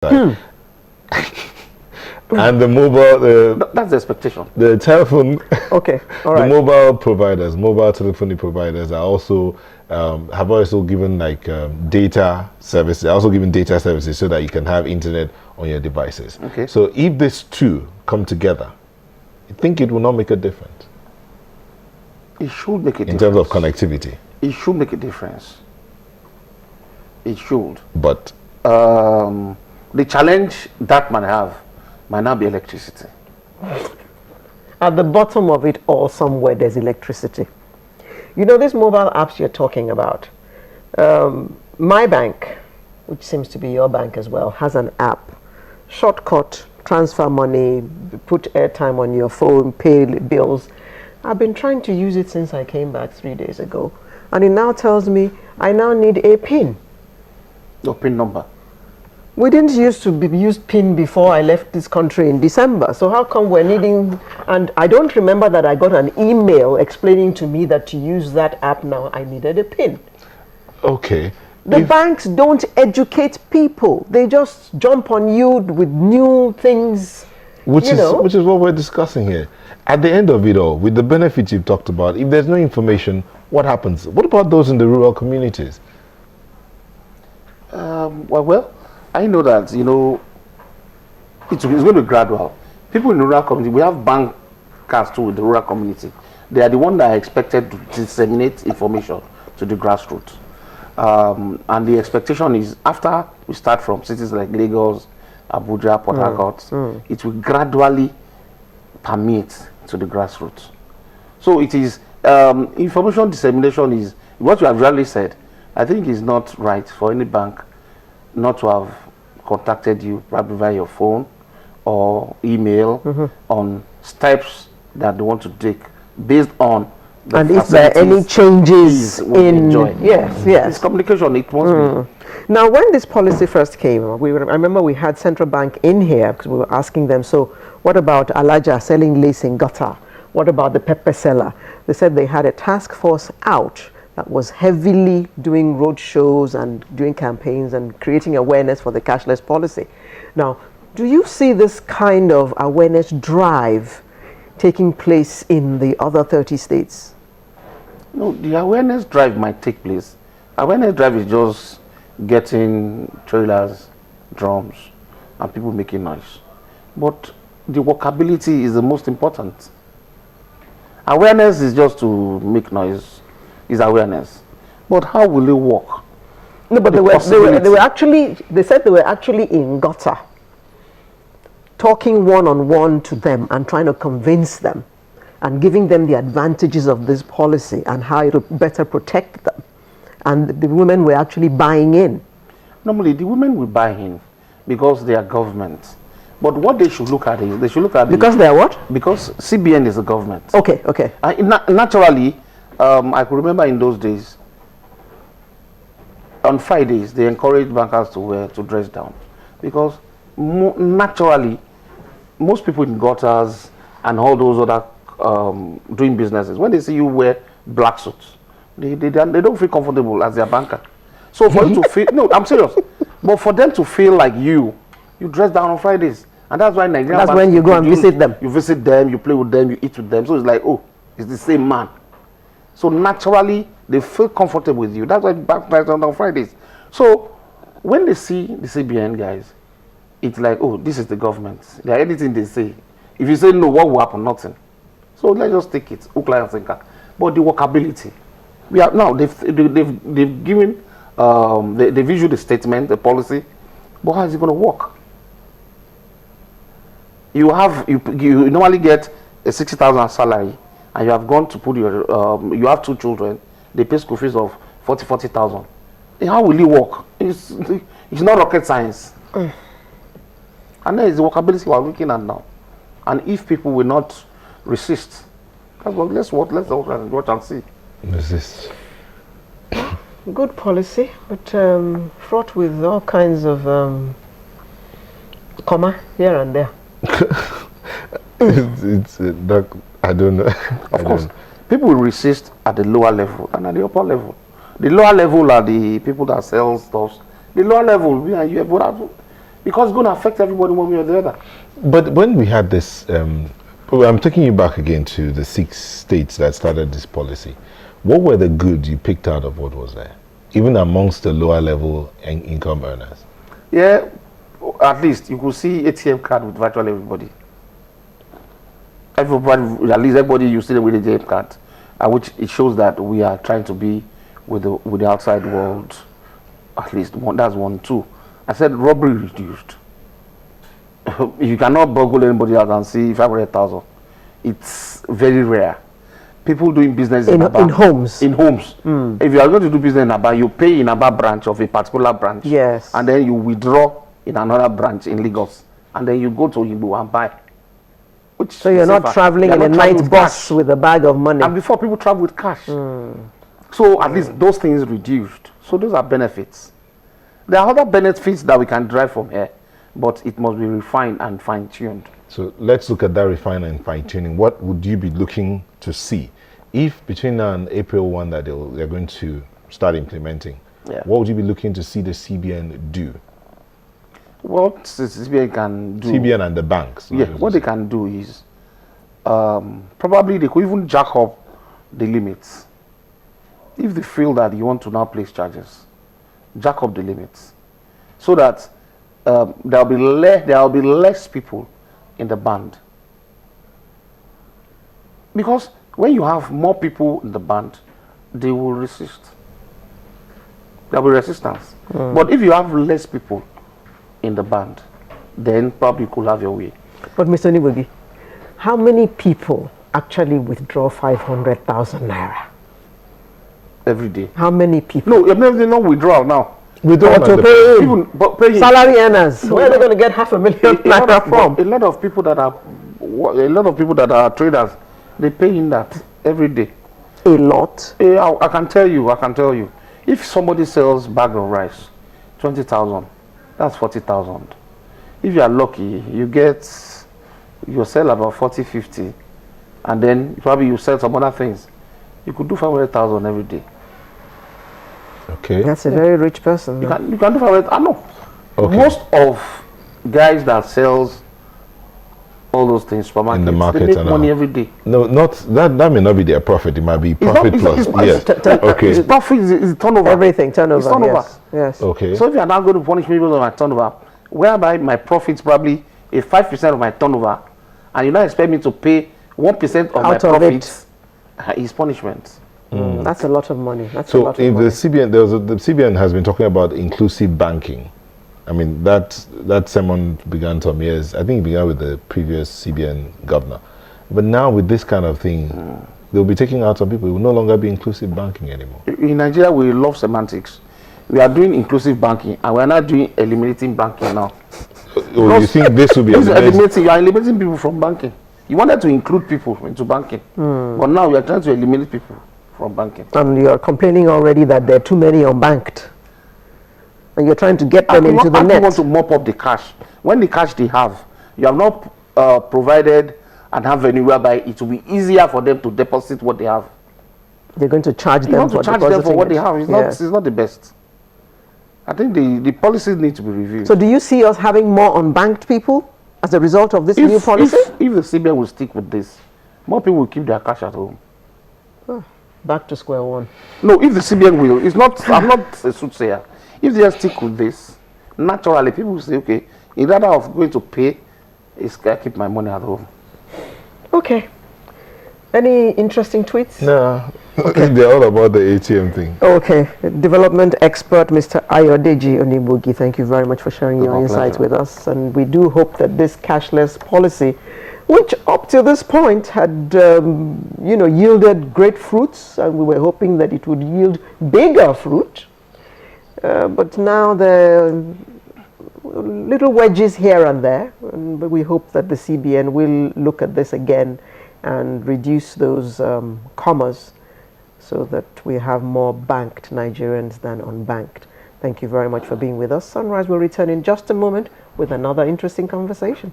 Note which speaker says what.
Speaker 1: And the mobile,
Speaker 2: that's the expectation.
Speaker 1: the telephone,
Speaker 3: Okay, all right.
Speaker 1: the mobile providers, mobile telephony providers are also have also given like data services. They're also giving data services so that you can have internet on your devices.
Speaker 2: Okay.
Speaker 1: So if these two come together, I think it will not make a difference
Speaker 2: It should make a
Speaker 1: in
Speaker 2: difference.
Speaker 1: terms of connectivity.
Speaker 2: It should make a difference. It should.
Speaker 1: But
Speaker 2: The challenge that might not be electricity.
Speaker 3: At the bottom of it all, somewhere, there's electricity. You know, these mobile apps you're talking about, my bank, which seems to be your bank as well, has an app. Shortcut, transfer money, put airtime on your phone, pay bills. I've been trying to use it since I came back 3 days ago. And it now tells me I now need a PIN.
Speaker 2: Your PIN number.
Speaker 3: We didn't used to use PIN before I left this country in December. So how come we're needing, and I don't remember that I got an email explaining to me that to use that app now I needed a PIN.
Speaker 1: okay,
Speaker 3: The banks don't educate people. They just jump on you with new things.
Speaker 1: which is what we're discussing here. At the end of it all, with the benefits you've talked about, if there's no information, what happens? What about those in the rural communities?
Speaker 2: Well, I know that, it's going to be gradual. People in the rural community, we have bankers too in the rural community. They are the ones that are expected to disseminate information to the grassroots. And the expectation is after we start from cities like Lagos, Abuja, Port Harcourt, it will gradually permeate to the grassroots. So it is, information dissemination is, what you have really said, I think is not right for any bank not to have contacted you probably via your phone or email on steps that they want to take based on the
Speaker 3: And if there are any changes in, yes.
Speaker 2: It's communication, it must be.
Speaker 3: Now, when this policy first came, I remember we had Central Bank in here because we were asking them, so what about Alaja selling lace in gutter? What about the pepper seller? They said they had a task force out that was heavily doing road shows and doing campaigns and creating awareness for the cashless policy. Now, do you see this kind of awareness drive taking place in the other 30 states?
Speaker 2: No, the awareness drive might take place. Awareness drive is just getting trailers, drums, and people making noise. But the workability is the most important. Awareness is just to make noise, is awareness. But how will it work?
Speaker 3: No, but they said they were actually in gutter, talking one-on-one to them and trying to convince them and giving them the advantages of this policy and how it will better protect them. And the women were actually buying in.
Speaker 2: Normally, the women will buy in because they are government. But what they should look at is, they should look at...
Speaker 3: Because they are what?
Speaker 2: Because CBN is the government.
Speaker 3: Okay, okay.
Speaker 2: Naturally, I could remember in those days, on Fridays, they encouraged bankers to dress down. Because naturally, most people in gutters and all those other doing businesses, when they see you wear black suits, they don't feel comfortable as their banker. So for you to feel, no, I'm serious, but for them to feel like you dress down on Fridays. And that's why Nigerian
Speaker 3: That's when you go and visit them.
Speaker 2: You visit them, you play with them, you eat with them. So it's like, oh, it's the same man. So naturally, they feel comfortable with you. That's why bank dress down on Fridays. So when they see the CBN guys, it's like, oh, this is the government. Like anything they say. If you say no, what will happen? Nothing. So let's just take it, hook, line, and sinker. But the workability, we are now they've given they've issued the statement, the policy, but how is it going to work? You normally get a 60,000 salary, and you have gone to put your you have 2 children. They pay school fees of 40,000. How will it work? It's not rocket science. And then it's the workability we're looking at now. And if people will not resist, let's watch and see.
Speaker 1: Resist.
Speaker 3: Good policy, but fraught with all kinds of comma here and there.
Speaker 1: I don't know.
Speaker 2: Of course, people will resist at the lower level and at the upper level. The lower level are the people that sell stuff. The lower level, because it's going to affect everybody one way or the other.
Speaker 1: But when we had this, I'm taking you back again to the 6 states that started this policy. What were the goods you picked out of what was there, even amongst the lower level income earners?
Speaker 2: Yeah, at least you could see ATM card with virtually everybody. Everybody, at least everybody used it with ATM card, which it shows that we are trying to be with the outside world. At least one, that's 1, 2. I said robbery reduced. You cannot burgle anybody out and see 500,000. It's very rare. People doing business in
Speaker 3: homes.
Speaker 2: In homes. If you are going to do business in Aba, you pay in Aba branch of a particular branch.
Speaker 3: Yes.
Speaker 2: And then you withdraw in another branch in Lagos. And then you go to Igbo and buy.
Speaker 3: So you're not traveling in a night bus with a bag of money.
Speaker 2: And before, people travel with cash. So at least those things reduced. So those are benefits. There are other benefits that we can derive from here, but it must be refined and fine-tuned.
Speaker 1: So let's look at that refinement and fine-tuning. What would you be looking to see if between now and April 1 that they're going to start implementing?
Speaker 2: Yeah.
Speaker 1: What would you be looking to see the CBN do?
Speaker 2: What the CBN can do?
Speaker 1: CBN and the banks.
Speaker 2: Yeah, what they can do is probably they could even jack up the limits. If they feel that you want to now place charges, jack up the limits so that there will be less people in the band. Because when you have more people in the band, they will resist. There will be resistance. But if you have less people in the band, then probably you could have your way.
Speaker 3: But Mr. Nibugi, how many people actually withdraw 500,000 naira?
Speaker 2: Every day.
Speaker 3: How many people?
Speaker 2: No, they're not withdrawal now.
Speaker 3: Withdraw to pay him.
Speaker 2: But pay him.
Speaker 3: Salary earners. Where are they going to get 500,000 naira from?
Speaker 2: A lot of people that are traders, they pay in that every day.
Speaker 3: A lot.
Speaker 2: I can tell you. If somebody sells bag of rice, 20,000, that's 40,000. If you are lucky, you sell about 40, 50, and then probably you sell some other things. You could do 500,000 every day.
Speaker 1: Okay.
Speaker 3: That's a very rich person.
Speaker 2: You can do 500,000. I know.
Speaker 1: Okay.
Speaker 2: Most of guys that sells all those things, supermarkets,
Speaker 1: in the market,
Speaker 2: they make money every day.
Speaker 1: No, not that. That may not be their profit. It might be profit plus. Yes. Okay.
Speaker 2: It's profit is turnover.
Speaker 3: Everything turnover.
Speaker 2: It's turnover.
Speaker 3: Yes.
Speaker 1: Okay.
Speaker 2: So if you are now going to punish me because of my turnover, whereby my profits probably a 5% of my turnover, and you now expect me to pay 1% of my profits, is punishment.
Speaker 3: That's a lot of money. That's
Speaker 1: So
Speaker 3: a lot of
Speaker 1: if
Speaker 3: money.
Speaker 1: the CBN, the CBN has been talking about inclusive banking. I mean, that sermon began some years. I think it began with the previous CBN governor. But now with this kind of thing, they'll be taking out some people. It will no longer be inclusive banking anymore.
Speaker 2: In Nigeria, we love semantics. We are doing inclusive banking, and we are not doing eliminating banking now.
Speaker 1: Oh, you think this will be eliminated?
Speaker 2: You are eliminating people from banking. You wanted to include people into banking, but now we are trying to eliminate people from banking.
Speaker 3: And you're complaining already that there are too many unbanked. And you're trying to get them into the net.
Speaker 2: You want to mop up the cash. When the cash they have, you have not provided an avenue whereby it will be easier for them to deposit what they have.
Speaker 3: They're going to charge them for
Speaker 2: what they have. It's not the best. I think the policies need to be reviewed.
Speaker 3: So do you see us having more unbanked people as a result of this new policy?
Speaker 2: If the CBN will stick with this, more people will keep their cash at home.
Speaker 3: Back to square one.
Speaker 2: No, if the CBN will, it's not. I'm not a soothsayer. If they stick with this, naturally people will say, okay, instead of going to pay, it's keep my money at home.
Speaker 3: Okay. Any interesting tweets?
Speaker 1: No. Okay. They're all about the ATM thing.
Speaker 3: Okay. Development expert, Mr. Ayodeji Onibugi, thank you very much for sharing your insights with us. And we do hope that this cashless policy, which up to this point had, yielded great fruits, and we were hoping that it would yield bigger fruit. But now there are little wedges here and there, but we hope that the CBN will look at this again and reduce those commas so that we have more banked Nigerians than unbanked. Thank you very much for being with us. Sunrise will return in just a moment with another interesting conversation.